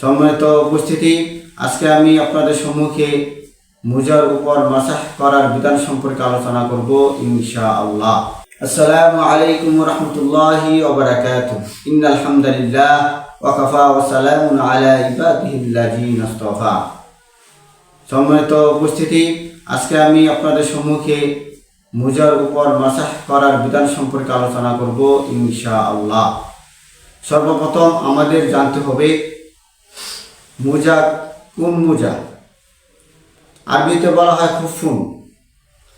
সম্মানিত উপস্থিতি, আজকে আমি আপনাদের সম্মুখে মুজার উপর মাসাহ করার বিধান সম্পর্কে আলোচনা করব ইনশাআল্লাহ। আসসালামু আলাইকুম ওয়া রাহমাতুল্লাহি ওয়া বারাকাতুহু। ইন্নাল হামদালিল্লাহ ওয়া কাফা ওয়া সালামুন আলা ইবাদিহিল্লাযিনা ইসতাফা। সম্মানিত উপস্থিতি, আজকে আমি আপনাদের সম্মুখে মুজার উপর মাসাহ করার বিধান সম্পর্কে আলোচনা করব ইনশাআল্লাহ। সর্বপ্রথম আমাদের জানতে হবে মুজা কোন মুজা। আরবিতে বলা হয় খুফুন,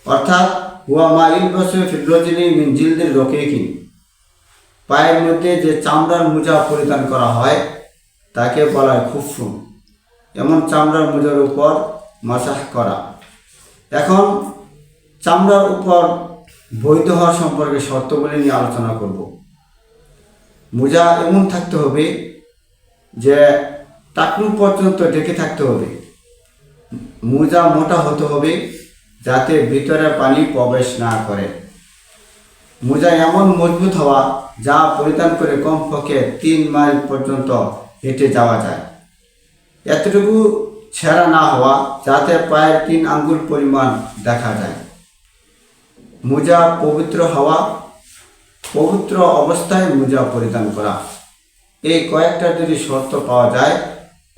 অর্থাৎ হুয়া মা ইলবাসু ফির রাজুলি মিন জিলদির রকিকিন। পায়ের মধ্যে যে চামড়ার মোজা পরিধান করা হয় তাকে বলা হয় খুফুন। এমন চামড়ার মোজার উপর মাসাহ করা। এখন চামড়ার উপর বৈধ হওয়া সম্পর্কে শর্তগুলি নিয়ে আলোচনা করব। মোজা এমন থাকতে হবে যে টাকনু পর্যন্ত ঢেকে থাকতে হবে। মোজা মোটা হতে হবে যাতে ভিতরে পানি প্রবেশ না করে। মোজা এমন মজবুত হওয়া যা পরিধান করে কমপক্ষে 3 মাইল পর্যন্ত হেঁটে যাওয়া যায়। এতটুকু ছেঁড়া না হওয়া যাতে পায়ের 3 আঙ্গুল পরিমাণ দেখা যায়। মোজা পবিত্র হওয়া, পবিত্র অবস্থায় মোজা পরিধান করা। এই কয়েকটা যদি শর্ত পাওয়া যায়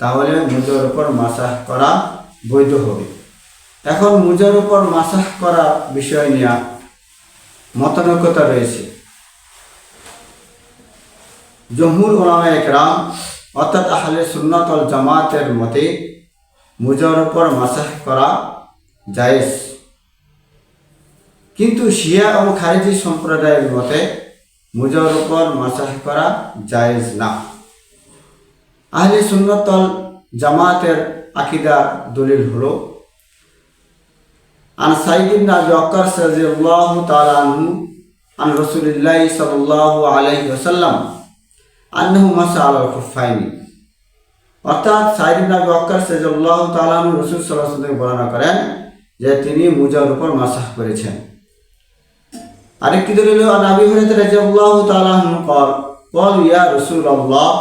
তাহলে মোজার উপর মাসাহ করা বৈধ হবে। এখন মোজার উপর মাসাহ করা বিষয় নিয়ে মতানৈক্যতা রয়েছে। জমহুর উলামায়ে কেরাম অর্থাৎ আহলে সুন্নাত ওয়াল জামাতের মতে মোজার উপর মাসাহ করা জায়েজ, কিন্তু শিয়া ও খারিজি সম্প্রদায়ের মতে মোজার উপর মাসাহ করা জায়েজ না। আহলে সুন্নাত ওয়াল জামাতের আকীদা দলিল হলো আন সাইদ ইবনে আবি ওয়াক্কাস রাদিয়াল্লাহু তাআলা আনহু আন রাসূলিল্লাহি সাল্লাল্লাহু আলাইহি ওয়াসাল্লাম আন্নাহু মাসা আলাল খুফাইনি। অর্থাৎ সাইদ ইবনে আবি ওয়াক্কাস রাদিয়াল্লাহু তাআলা আনহু রাসূল সাল্লাল্লাহু আলাইহি ওয়াসাল্লাম বর্ণনা করেন যে তিনি মোজার উপর মাসাহ করেছেন। আরেকটি দলিল আন আবি হুরায়রা রাদিয়াল্লাহু তাআলা আনহু ক্বাল ইয়া রাসূলুল্লাহ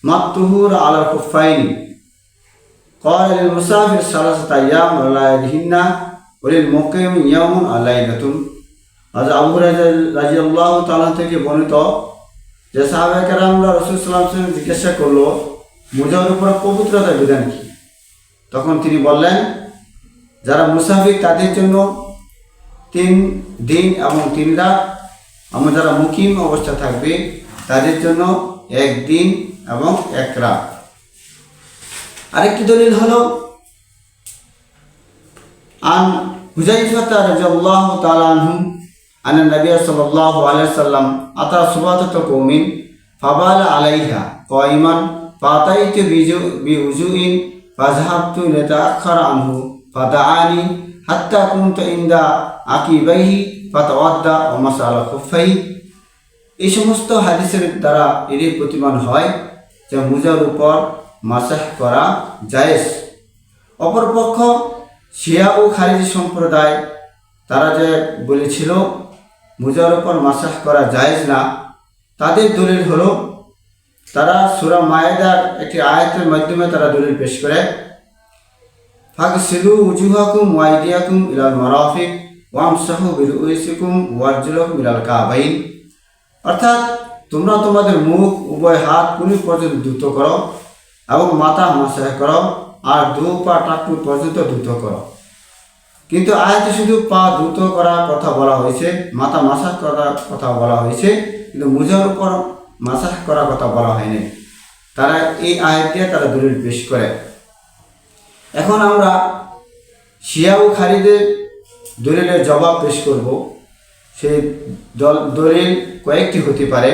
মাতুহুর আলাল খুফাইনি قال للمسافر 3 أيام ولا يدهن وللمقيم يوم وليلة। হযরত আবু হুরায়রা রাদিয়াল্লাহু তাআলা থেকে বর্ণিত যে সাহাবায়ে কেরামরা রাসূল সাল্লাল্লাহু আলাইহি ওয়াসাল্লাম জিজ্ঞাসা করলো মোজার উপর পবিত্রতার বিধান কি। তখন তিনি বললেন, যারা মুসাফির তাদের জন্য 3 দিন এবং 3 রাত, এবং যারা মুকিম অবস্থা থাকবে তাদের জন্য 1 দিন এবং 1 রাত। আরেকটি দলিল হলো আন হুযায়ফা রাদিয়াল্লাহু তাআলা আনহু আন্না নবী সাল্লাল্লাহু আলাইহি ওয়াসাল্লাম আতা সুবাতাত কওমিন ফাবালা আলাইহা কাইমান ফাতাইতু বিউজুইন ফাযহাবতু লিতাআখারা আনহু ফাদাআনি হাত্তা কুনতু ইনদা আকিবাইহি ফাতাওয়াদ্দা ওয়া মাসালা খুফাইহি। এই সমস্ত হাদিসের দ্বারা এরই প্রতিমান হয় যে মোজার উপর মাসাহ করা জায়েজ। অপরপক্ষ শিয়া ও খারিজি সম্প্রদায় তারা যে বলেছিল মোজার উপর মাসাহ করা জায়েজ না, তাদের দলিল হলো তারা সূরা মায়েদার একটি আয়াতের মাধ্যমে তারা দলিল পেশ করে ফাগসিলু উজুহাকুম ওয়া আইদিয়াকুম ইলাল মারাফিক ওয়ামসাহু বিরুউসিকুম ওয়ারজুলাকুম ইলাল কাবাইন। অর্থাৎ তোমরা তোমাদের মুখ উভয় হাত কুলি পর্যন্ত ধৌত করো এবং মাথা মাসাহ করো আর 2 পা টাকনু পর্যন্ত ধৌত করো। কিন্তু আয়াতে শুধু পা ধৌত করার কথা বলা হয়েছে, মাথা মাসাহ করার কথা বলা হয়েছে, কিন্তু মোজার উপর মাসাহ করার কথা বলা হয়নি। তারা এই আয়াত দিয়ে তারা দলিল পেশ করে। এখন আমরা শিয়া ও খারিজের দলিলের জবাব পেশ করব। সেই দলিল কয়েকটি হতে পারে।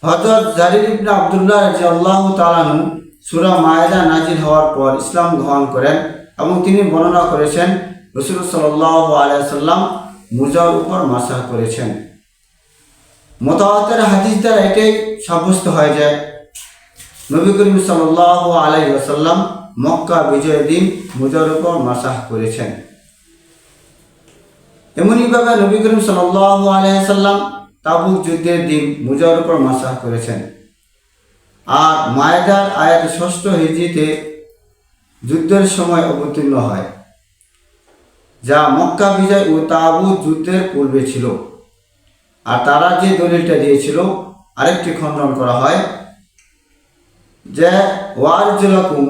হযরত জারির ইবনে আব্দুল্লাহ রাদিয়াল্লাহু তাআলা আনহু সূরা মায়েদা নাজিল হওয়ার পর ইসলাম গ্রহণ করেন এবং তিনি বর্ণনা করেছেন রাসূল সাল্লাল্লাহু আলাইহি ওয়াসাল্লাম মোজার উপর মাসাহ করেছেন। মুতাওয়াতির হাদিস দ্বারা এটাই সাব্যস্ত হয় যে নবী করিম সাল্লাল্লাহু আলাইহি ওয়াসাল্লাম মক্কা বিজয়ের দিন মোজার উপর মাসাহ করেছেন। এমনইভাবে নবী করিম সাল্লাল্লাহু আলাইহি ওয়াসাল্লাম তাবুক যুদ্ধের দিন মোজার উপর মাসাহ করেছেন। আর মায়েদার আয়াত 6 হিজরিতে যুদ্ধের সময় অবতীর্ণ হয়, যা মক্কা বিজয় ও তাবুক যুদ্ধের পূর্বে ছিল। আর তারা যে দলিলটা দিয়েছিল আরেকটি খণ্ডন করা হয় যে ওয়ারজুলাকুম,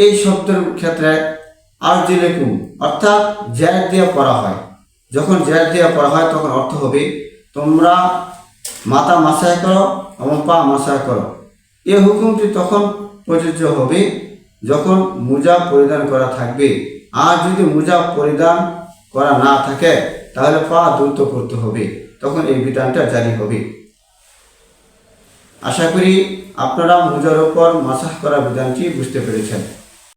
এই শব্দের ক্ষেত্রে আরজুলাকুম অর্থাৎ জ্যাদ দিয়ে পড়া হয়। যখন জ্যাদ দিয়ে পড়া হয় তখন অর্থ হবে তোমরা মাথা মাসায় করো এবং পা মাসায় করো। এই হুকুমটি তখন প্রযোজ্য হবে যখন মোজা পরিধান করা থাকবে। আর যদি মোজা পরিধান করা না থাকে তাহলে পা দ্রুত করতে হবে, তখন এই বিধানটা জারি হবে। আশা করি আপনারা মোজার উপর মাসাহ করার বিধানটি বুঝতে পেরেছেন।